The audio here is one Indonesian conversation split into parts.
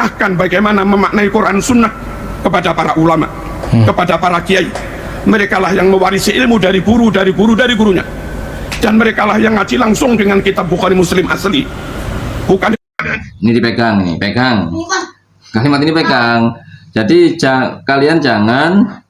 mengisahkan bagaimana memaknai Quran Sunnah kepada para ulama, kepada para kiai. Mereka lah yang mewarisi ilmu dari guru, dari gurunya, dan mereka lah yang ngaji langsung dengan kitab Bukhari Muslim asli. Bukan ini dipegang, ini pegang kalimat ini pegang. Jadi kalian jangan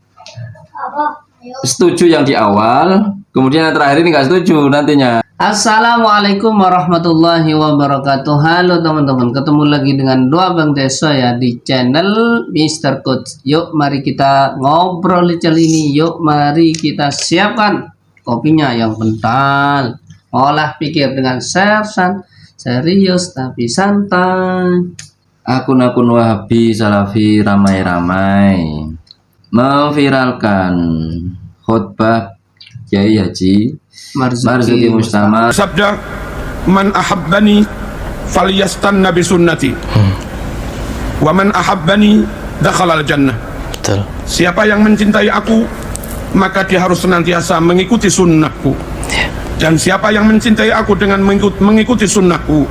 setuju yang di awal, kemudian yang terakhir ini nggak setuju nantinya. Assalamualaikum warahmatullahi wabarakatuh. Halo teman-teman, ketemu lagi dengan Doa Bang Deso ya di channel Mr. Coach. Yuk mari kita ngobrol kali ini. Yuk mari kita siapkan kopinya yang kental. Olah pikir dengan sersan, serius tapi santai. Akun-akun Wahabi Salafi ramai-ramai memviralkan khutbah Kiai Haji Marzuki Mustamar. Sabda, man ahabbani falyastanna bi sunnati, wa man ahabbani dakhala al-jannah. Betul. Siapa yang mencintai aku, maka dia harus senantiasa mengikuti sunnahku. Dan siapa yang mencintai aku dengan mengikuti sunnahku,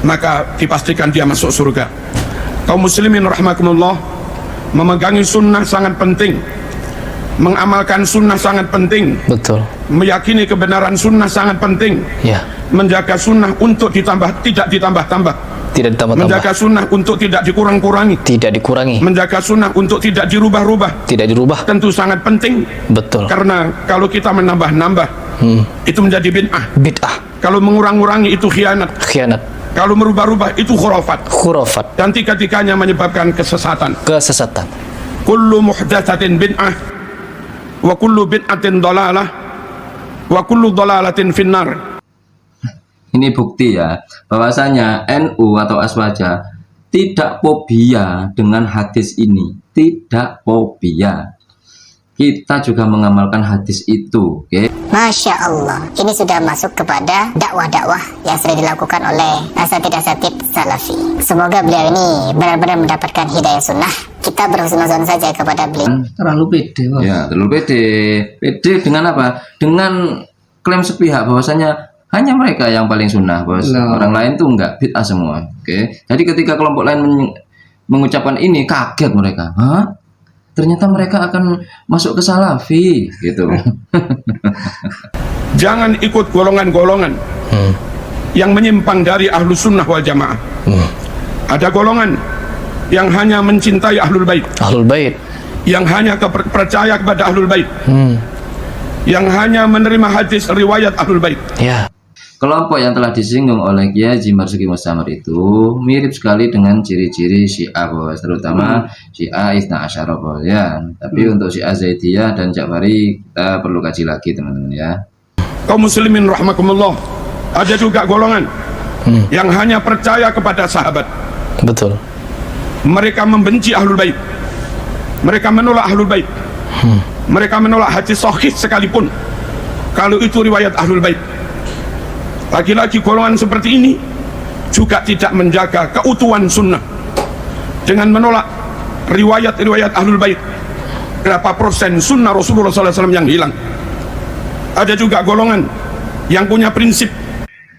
maka dipastikan dia masuk surga. Kaum muslimin rahimakumullah, memegangi sunnah sangat penting, mengamalkan sunnah sangat penting. Betul. Meyakini kebenaran sunnah sangat penting. Ya. Menjaga sunnah untuk tidak ditambah-tambah. Tidak ditambah-tambah. Menjaga sunnah untuk tidak dikurang-kurangi. Tidak dikurangi. Menjaga sunnah untuk tidak dirubah-rubah. Tidak dirubah. Tentu sangat penting. Betul. Karena kalau kita menambah-nambah, itu menjadi bid'ah. Bid'ah. Kalau mengurang-urangi itu khianat. Khianat. Kalau merubah-rubah itu khurafat. Khurafat. Dan tiga-tiganya menyebabkan kesesatan. Kesesatan. Kullu muhdatsatin bid'ah, wa kullu bid'atin dhalalah, wa kullu dhalalatin finnar. Ini bukti ya bahwasanya NU atau Aswaja tidak fobia dengan hadis ini, tidak fobia. Kita juga mengamalkan hadis itu, oke? Masya Allah, ini sudah masuk kepada dakwah-dakwah yang sering dilakukan oleh asatid-asatid salafi. Semoga beliau ini benar-benar mendapatkan hidayah sunnah. Kita berhusnuzon saja kepada beliau. Terlalu pede, Bos. Ya, terlalu pede dengan apa? Dengan klaim sepihak bahwasanya hanya mereka yang paling sunnah, bos. Orang lain tuh enggak, bid'ah semua. Oke. Jadi ketika kelompok lain mengucapkan ini, kaget mereka. Hah? Ternyata mereka akan masuk ke salafi gitu. Jangan ikut golongan-golongan yang menyimpang dari ahlu sunnah wal jamaah. Ada golongan yang hanya mencintai ahlul bait, Ahlul bait, yang hanya percaya kepada ahlul bait, yang hanya menerima hadis riwayat ahlul bait. ya. Kelompok yang telah disinggung oleh Kiai Haji Marzuki Mustamar itu mirip sekali dengan ciri-ciri Syiah, bos, terutama Syiah Itsna Asyarah, bos, ya. Tapi untuk Syiah Zaidiyah dan Ja'fari kita perlu kaji lagi, teman-teman, ya. Kaum muslimin rahimakumullah, ada juga golongan yang hanya percaya kepada sahabat. Betul. Mereka membenci ahlul bait, mereka menolak ahlul bait, mereka menolak hadis sahih sekalipun kalau itu riwayat ahlul bait. Lagi-lagi golongan seperti ini juga tidak menjaga keutuhan sunnah dengan menolak riwayat-riwayat ahlul bait. Berapa persen sunnah Rasulullah SAW yang hilang? Ada juga golongan yang punya prinsip.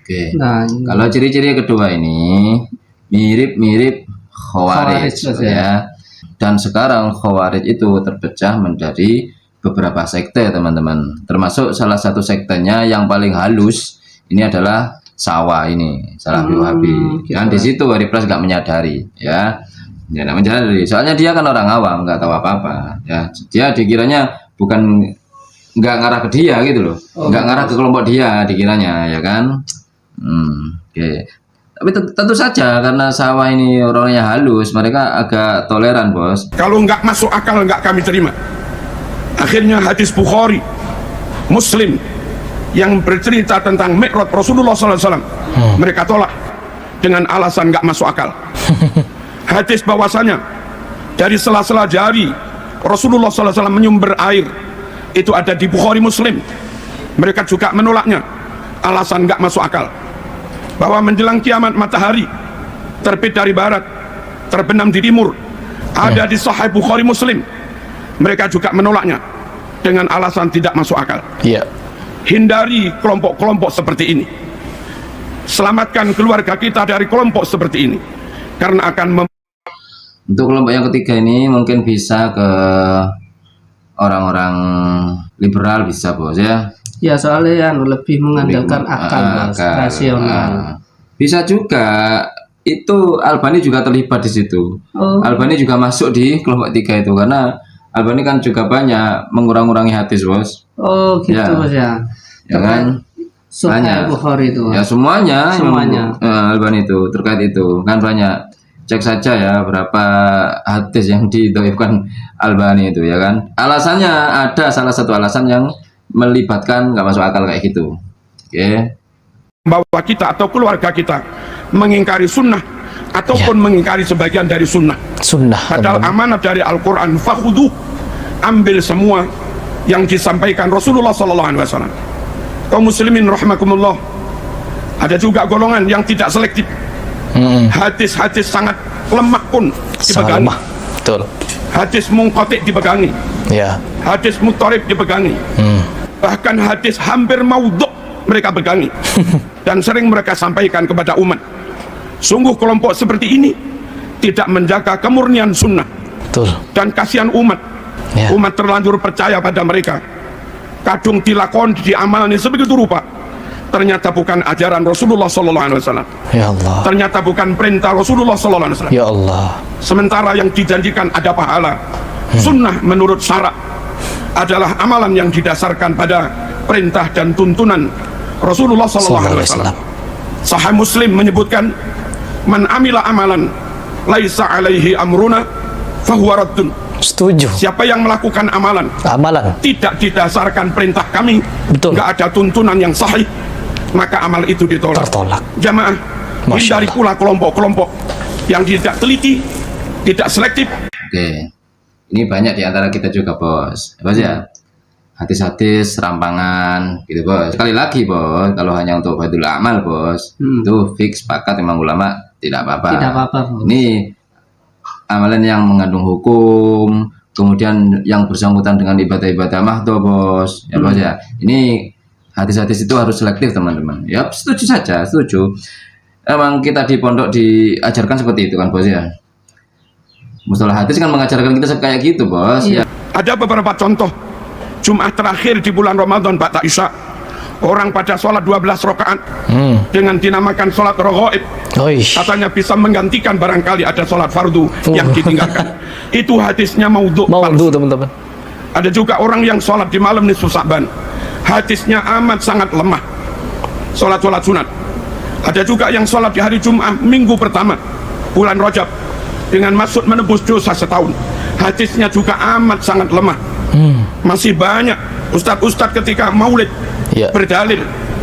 Oke. Nah, Kalau ciri-ciri kedua ini mirip-mirip Khawarij, ya. Dan sekarang Khawarij itu terpecah menjadi beberapa sekte, teman-teman. Termasuk salah satu sektenya yang paling halus ini adalah Sawa ini, Salafi Wahabi. Dan di situ Hari Pras nggak menyadari, ya. Dia nggak menyadari. Soalnya dia kan orang awam, nggak tahu apa-apa, ya. Dia dikiranya bukan nggak ngarah ke dia gitu loh, nggak ngarah ke kelompok dia dikiranya, ya kan. Oke. Tapi tentu saja karena Sawa ini orangnya halus, mereka agak toleran, bos. Kalau nggak masuk akal nggak kami terima. Akhirnya hadis Bukhari, Muslim yang bercerita tentang Mi'raj Rasulullah SAW, mereka tolak dengan alasan nggak masuk akal. Hadis bahwasanya dari sela-sela jari Rasulullah SAW menyumber air itu ada di Bukhari Muslim, mereka juga menolaknya, alasan nggak masuk akal. Bahwa menjelang kiamat matahari terbit dari barat, terbenam di timur, ada di Sahih Bukhari Muslim, mereka juga menolaknya dengan alasan tidak masuk akal. Iya. Hindari kelompok-kelompok seperti ini. Selamatkan keluarga kita dari kelompok seperti ini, karena akan Untuk kelompok yang ketiga ini mungkin bisa ke orang-orang liberal, bisa bos ya. Ya soalnya lebih mengandalkan akal, Bos, rasional. Bisa juga itu Albani juga terlibat di situ. Oh. Albani juga masuk di kelompok tiga itu karena Albani kan juga banyak mengurang-urangi hadis bos. Oh gitu Ya. Bos ya. Ya kan? Sahih Banyak. Bukhari itu. Ya semuanya. Semuanya. Albani itu terkait itu kan banyak. Cek saja ya berapa hadis yang didoifkan Albani itu ya kan. Alasannya ada salah satu alasan yang melibatkan nggak masuk akal kayak gitu. Oke. Bahwa kita atau keluarga kita mengingkari sunnah ataupun mengingkari sebagian dari sunnah. Sunnah. Padahal teman-teman. amanat dari Al-Quran, fakhuduh, ambil semua yang disampaikan Rasulullah SAW. Kaum muslimin rahimakumullah, ada juga golongan yang tidak selektif. Hadis-hadis sangat lemah pun Sangat dipegangi. lemah. Betul. Hadis munqati dipegangi. Ya. Hadis muttarib dipegangi. Bahkan hadis hampir maudhu' mereka pegangi. Dan sering mereka sampaikan kepada umat. Sungguh kelompok seperti ini tidak menjaga kemurnian sunnah. Betul. Dan kasihan umat. Ya. Umat terlanjur percaya pada mereka. Kadung dilakon, diamalani sebegitu rupa. Ternyata bukan ajaran Rasulullah SAW. Ya Allah. Ternyata bukan perintah Rasulullah SAW. Ya Allah. Sementara yang dijanjikan ada pahala. Sunnah menurut syarak adalah amalan yang didasarkan pada perintah dan tuntunan Rasulullah SAW. Sahih Muslim menyebutkan, man amila amalan laisa alaihi amruna fahuwa raddun. Setuju. Siapa yang melakukan amalan Amalan. tidak didasarkan perintah kami, Betul. nggak ada tuntunan yang sahih, maka amal itu ditolak. Tertolak. Jamaah, Masya hindari Allah. pula kelompok-kelompok yang tidak teliti, tidak selektif. Oke. Ini banyak di antara kita juga bos. Bos ya. Hadis-hadis rampangan gitu bos. Sekali lagi bos, kalau hanya untuk fadhil amal bos, itu fix sepakat memang ulama tidak apa-apa. Tidak apa-apa, Bos. Ini amalan yang mengandung hukum, kemudian yang bersangkutan dengan ibadah-ibadah mahdoh bos. Ya bos ya. Ini hadis-hadis itu harus selektif teman-teman. Ya setuju saja, setuju. Emang kita di pondok diajarkan seperti itu kan bos ya. Mustalah hadis kan mengajarkan kita kayak gitu bos. Ya. Ada beberapa contoh Jumat terakhir di bulan Ramadan Ba'da Isya, orang pada sholat 12 rakaat dengan dinamakan sholat raghaib. Oish. Katanya bisa menggantikan barangkali ada sholat fardu yang ditinggalkan. Itu hadisnya maudhu', Maudhu palsu. teman-teman. Ada juga orang yang sholat di malam nisfu Sa'ban, hadisnya amat sangat lemah. Sholat-sholat sunat. Ada juga yang sholat di hari Jum'ah minggu pertama bulan Rajab dengan maksud menebus dosa setahun, hadisnya juga amat sangat lemah. Masih banyak ustadz-ustadz ketika maulid Ya. berdalil,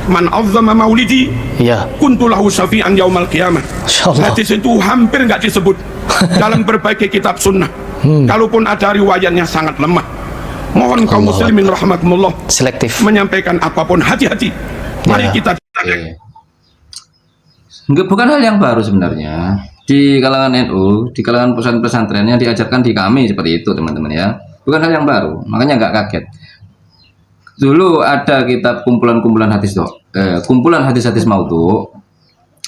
man azzama maulidi Ya. kuntulahu syafi'an yaumal qiyamah. Masya Allah. Hadis itu hampir nggak disebut dalam berbagai kitab sunnah. Kalaupun ada riwayatnya sangat lemah. Mohon kaum Allah muslimin rahmatullah Selektif. menyampaikan apapun hati-hati. Mari Ya. kita Oke. Enggak, bukan hal yang baru sebenarnya. Di kalangan NU, di kalangan pesantren yang diajarkan di kami seperti itu teman-teman ya. Bukan hal yang baru, makanya nggak kaget. Dulu ada kitab kumpulan-kumpulan hadis tuh, kumpulan hadis-hadis maudhu.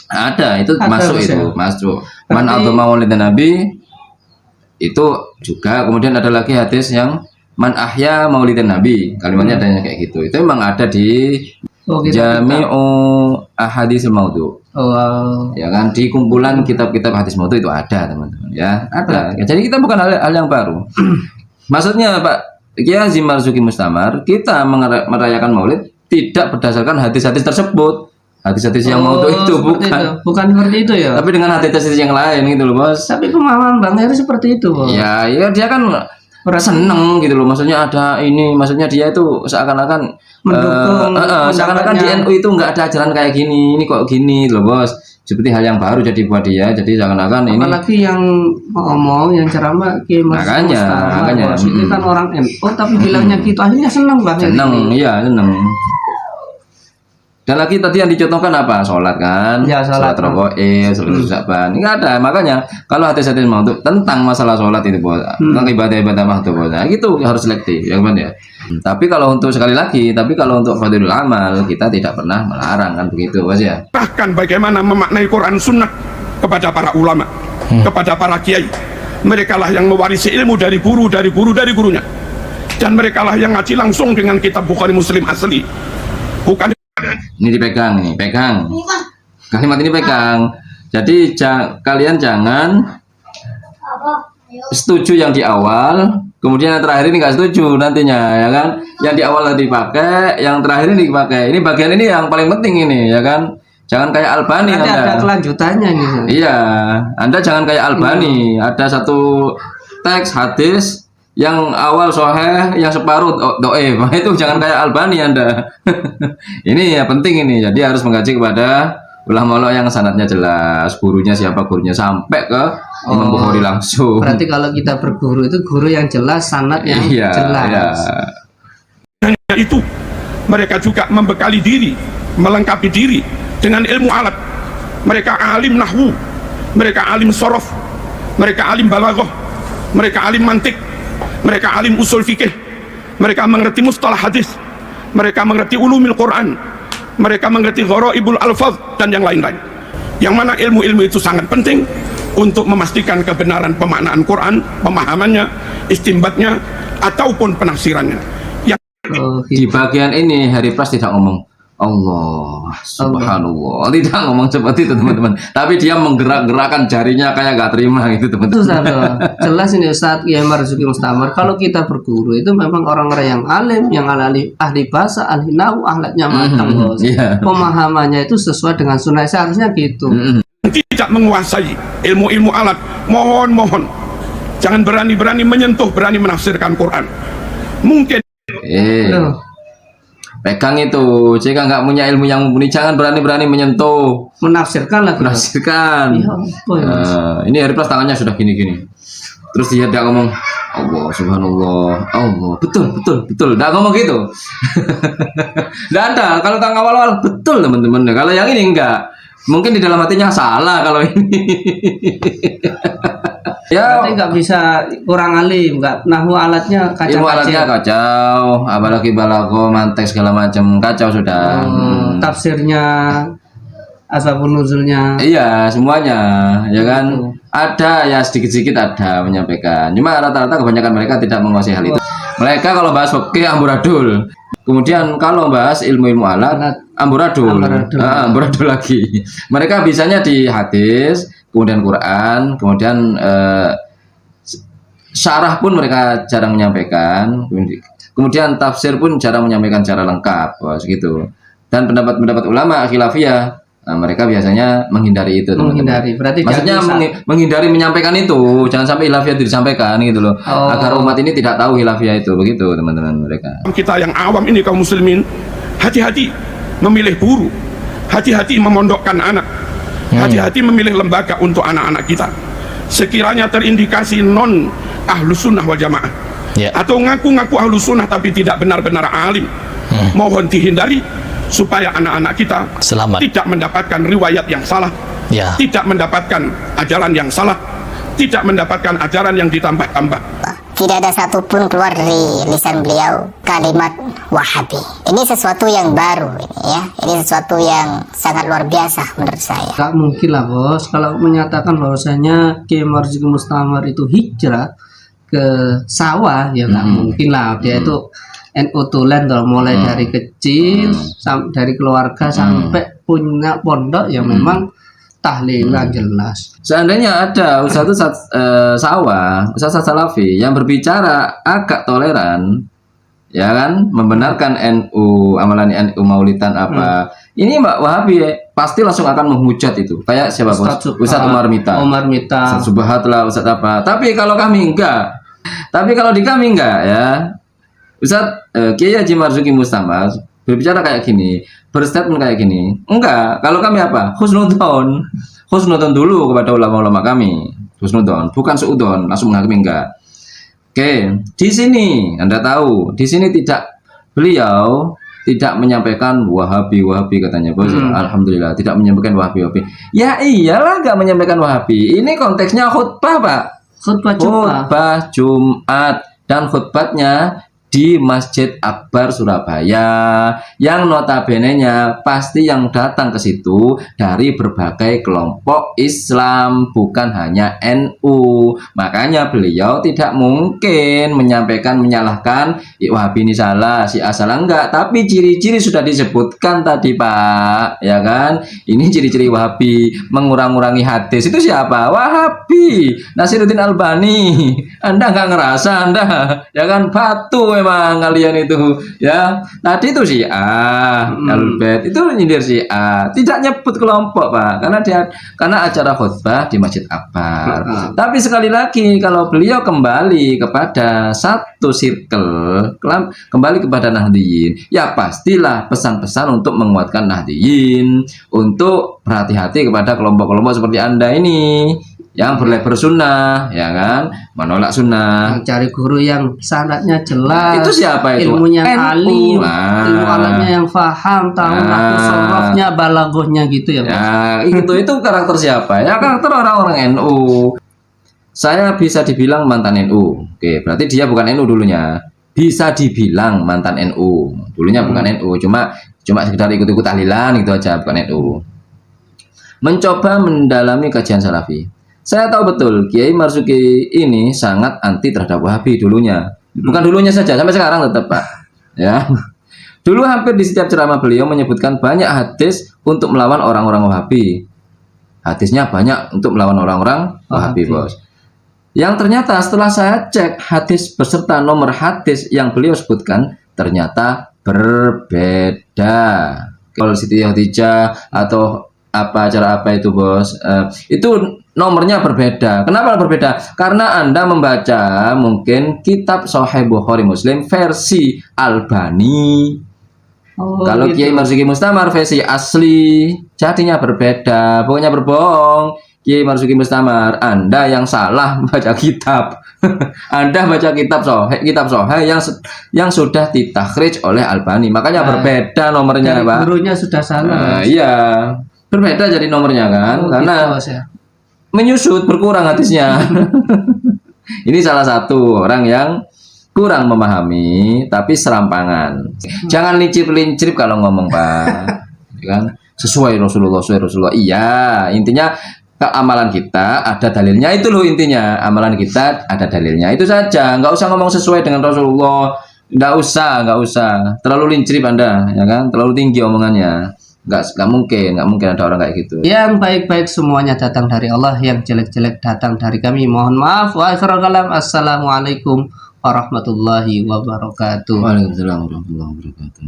Ada, itu Ada, masuk Mas, itu, ya? masuk. Man Berarti- adzama maulidin Nabi itu juga. Kemudian ada lagi hadis yang man ahya maulidin Nabi. Kalimatnya adanya kayak gitu. Itu memang ada di Oh, kita Jami'u Ahadisul Maudhu. Oh, Ya kan, di kumpulan kitab-kitab hadis maudhu itu ada teman-teman ya, ada. Ya, jadi kita bukan hal yang baru. Maksudnya Pak Kiai Haji Marzuki Mustamar, kita merayakan Maulid tidak berdasarkan hadis-hadis tersebut. Hadis-hadis yang maudhu itu seperti bukan. itu. Bukan seperti itu ya. Tapi dengan hadis-hadis yang lain gitu loh, Bos. Tapi pemahaman Bang Heri seperti itu, Bos. Ya, ya dia kan seneng gitu loh. Maksudnya ada ini, maksudnya dia itu seakan-akan Mendukung seakan-akan di pendapatnya. NU itu nggak ada ajaran kayak gini. Ini kok gini loh, Bos. Seperti hal yang baru jadi buat dia. Jadi seakan-akan ini Apalagi yang ngomong, yang ceramah Kiai Marzuki Makanya, Mustamar, makanya. Bos. Itu kan orang NU tapi bilangnya gitu, akhirnya seneng banget. seneng, iya seneng. Dan lagi tadi yang dicontohkan apa? Sholat kan? Ya, sholat. Raghaib, sholat Sa'ban. Ini nggak ada. Makanya kalau hadis-hadis maudhu tentang masalah sholat itu bos, tentang ibadah-ibadah mahdhu bos, nah, itu harus selektif, ya kan ya. Tapi kalau untuk sekali lagi, tapi kalau untuk fadhilul amal kita tidak pernah melarang kan begitu bos ya. bahkan bagaimana memaknai Quran Sunnah kepada para ulama, kepada para kiai, Merekalah yang mewarisi ilmu dari gurunya. Dan merekalah yang ngaji langsung dengan kitab Bukhari Muslim asli. Bukan Ini dipegang, ini pegang. Kalimat ini pegang. Jadi kalian jangan setuju yang di awal, kemudian yang terakhir ini nggak setuju nantinya, ya kan? Yang di awal tadi dipakai, yang terakhir ini dipakai. Ini bagian ini yang paling penting ini, ya kan? Jangan kayak Albani. Nanti ada kelanjutannya gitu. Iya, Anda jangan kayak Albani. Ada satu teks hadis yang awal soheh, yang separuh do'if. Itu jangan kayak Albani Anda. Ini ya penting ini. Jadi harus mengkaji kepada ulama yang sanadnya jelas, gurunya siapa gurunya sampai ke Imam Bukhari langsung. Berarti kalau kita berguru itu guru yang jelas, sanad yang Iya, jelas. iya. hanya itu, mereka juga membekali diri, melengkapi diri dengan ilmu alat. Mereka alim nahwu, mereka alim sorof, mereka alim balaghah, mereka alim mantik, mereka alim usul fikih, mereka mengerti mustalah hadis, mereka mengerti ulumil Quran, mereka mengerti gharaibul alfaz dan yang lain-lain. Yang mana ilmu-ilmu itu sangat penting untuk memastikan kebenaran pemaknaan Quran, pemahamannya, istimbatnya, ataupun penafsirannya. Oh, Di gitu. bagian ini Harry Pras tidak ngomong Allah subhanallah, tidak ngomong seperti itu teman-teman, tapi dia menggerak-gerakkan jarinya kayak gak terima gitu Itu teman-teman. Ustaz, jelas ini Ustaz Kiai Marzuki Mustamar. Kalau kita berguru itu memang orang-orang yang alim, yang ahli bahasa, ahli nahwu, ahlaknya matang, bos. Iya. Pemahamannya itu sesuai dengan sunnah, seharusnya gitu. Tidak menguasai ilmu-ilmu alat, mohon jangan berani-berani menyentuh, berani menafsirkan Quran. Mungkin Tuh. Pegang itu, jika nggak punya ilmu yang mumpuni jangan berani-berani menyentuh, Menafsirkan lagi. menafsirkan. Iya, apa ya, Mas? Ini Harry Pras tangannya sudah gini-gini, terus dia tidak ngomong Allah subhanallah, Allah betul, tidak ngomong gitu. Tidak ada. Kalau tangan awal-awal betul teman-teman. Kalau yang ini enggak, mungkin di dalam hatinya salah kalau ini. Ya, Berarti nggak bisa, kurang alim, nggak nahwu alatnya ilmu alatnya kacau-kacau. kacau, apalagi balago, mantek segala macam kacau sudah. Tafsirnya, asbabun nuzulnya. Iya, semuanya, ya kan? Ada ya sedikit-sedikit ada menyampaikan. Cuma rata-rata kebanyakan mereka tidak menguasai hal itu. Mereka kalau bahas fikih amburadul. Kemudian kalau bahas ilmu-ilmu alat amburadul. Amburadul lagi. Mereka bisanya di hadis, kemudian Quran, kemudian syarah pun mereka jarang menyampaikan. Kemudian tafsir pun jarang menyampaikan secara lengkap, segitu. Dan pendapat-pendapat ulama khilafiyah, nah, mereka biasanya menghindari itu, teman-teman. Menghindari, berarti Maksudnya jangan bisa. menghindari menyampaikan itu, jangan sampai khilafiyah itu disampaikan gitu loh. Oh. Agar umat ini tidak tahu khilafiyah itu, begitu teman-teman mereka. kita yang awam ini kaum muslimin, hati-hati memilih guru, hati-hati memondokkan anak, hati-hati memilih lembaga untuk anak-anak kita. Sekiranya terindikasi non ahlus sunnah wal jamaah, Ya. atau ngaku-ngaku ahlus sunnah tapi tidak benar-benar alim, mohon dihindari supaya anak-anak kita Selamat. tidak mendapatkan riwayat yang salah, Ya. tidak mendapatkan ajaran yang salah, tidak mendapatkan ajaran yang ditambah-tambah. Tidak ada satupun keluar dari lisan beliau kalimat Wahabi. Ini sesuatu yang baru ini ya. Ini sesuatu yang sangat luar biasa menurut saya. Gak mungkin lah bos, kalau menyatakan bahwasanya Kiai Marzuki Mustamar itu hijrah ke sawah, ya nggak mungkin lah. Dia itu NU tulen tuh, mulai dari kecil, dari keluarga sampai punya pondok yang memang tahlilan jelas. Seandainya ada Ustadz sawah, Ustadz Salafi yang berbicara agak toleran, ya kan, membenarkan NU, amalan NU Maulidan apa, ini Mbak Wahabi pasti langsung akan menghujat itu. Kayak siapa bos? Ustadz Umar Mita. Umar Mita. Ustadz Subhat lah, Ustadz apa. Tapi kalau kami enggak. Tapi kalau di kami enggak ya. Ustadz Kiai Haji Marzuki Mustamar berbicara kayak gini, berstatement kayak gini. Enggak, kalau kami apa? Husnudon. Husnudon dulu kepada ulama-ulama kami. Husnudon, bukan suudon, langsung menghakimi enggak. Oke, di sini Anda tahu, di sini beliau tidak menyampaikan Wahabi katanya bos. Alhamdulillah tidak menyampaikan Wahabi. Ya iyalah nggak menyampaikan Wahabi. Ini konteksnya khutbah Pak. Khutbah Jumat. Khutbah Jumat dan khutbahnya di Masjid Akbar Surabaya, yang notabene-nya pasti yang datang ke situ dari berbagai kelompok Islam, bukan hanya NU. Makanya beliau tidak mungkin menyampaikan menyalahkan Wahabi ini salah, si salah, enggak, tapi ciri-ciri sudah disebutkan tadi Pak, ya kan? Ini ciri-ciri Wahabi, mengurang-urangi hadis. Itu siapa? Wahabi, Nasiruddin Albani. Anda nggak ngerasa Anda, ya kan? Batu memang kalian itu, ya. Tadi itu Syiah, Albert itu nyindir Syiah, tidak nyebut kelompok Pak, karena acara khutbah di Masjid Akbar. Tapi sekali lagi, kalau beliau kembali kepada satu circle, kembali kepada Nahdliyin, ya pastilah pesan-pesan untuk menguatkan Nahdliyin, untuk berhati-hati kepada kelompok-kelompok seperti Anda ini yang berlabel sunnah, ya kan, menolak sunnah, Cari guru yang sanadnya jelas, itu siapa itu? ilmunya NU. alim, Nah. ilmu alatnya yang faham, tahu nahwu sorofnya, balaghahnya gitu ya Pak. Ya, itu karakter siapa? Ya karakter orang-orang NU. Saya bisa dibilang mantan NU. Oke, berarti dia bukan NU dulunya. Bisa dibilang mantan NU. Dulunya bukan NU, cuma sekedar ikut-ikut tahlilan gitu aja, bukan NU. Mencoba mendalami kajian Salafi. Saya tahu betul Kiai Marzuki ini sangat anti terhadap Wahabi dulunya. Bukan dulunya saja, sampai sekarang tetap Pak. Ya. Dulu hampir di setiap ceramah beliau menyebutkan banyak hadis untuk melawan orang-orang Wahabi. Hadisnya banyak untuk melawan orang-orang Wahabi, Bos. Yang ternyata setelah saya cek hadis beserta nomor hadis yang beliau sebutkan, ternyata berbeda. Kalau Siti Khadijah atau acara apa itu Bos, itu nomornya berbeda. Kenapa berbeda? Karena Anda membaca mungkin kitab Sahih Bukhari Muslim versi Albani. Kalau Gitu. Kiai Marzuki Mustamar versi asli, jadinya berbeda. Pokoknya berbohong. Kiai Marzuki Mustamar, Anda yang salah baca kitab. Anda baca kitab Sahih yang sudah ditakhrij oleh Albani. Makanya berbeda nomornya, Dari Pak. gurunya sudah salah. Iya. Berbeda jadi nomornya kan, karena Gitu, Bos, ya. menyusut, berkurang hadisnya. Ini salah satu orang yang kurang memahami tapi serampangan. Jangan lincip-lincip kalau ngomong Pak. Kan sesuai Rasulullah. Iya, intinya amalan kita ada dalilnya, itu loh intinya. Amalan kita ada dalilnya, itu saja. Nggak usah ngomong sesuai dengan Rasulullah. Nggak usah. Terlalu lincip Anda, ya kan? Terlalu tinggi omongannya. Nggak mungkin ada orang kayak gitu. Yang baik-baik semuanya datang dari Allah, yang jelek-jelek datang dari kami. Mohon maaf. Wa akhiru kalam. Assalamualaikum warahmatullahi wabarakatuh. Waalaikumsalam warahmatullahi wabarakatuh.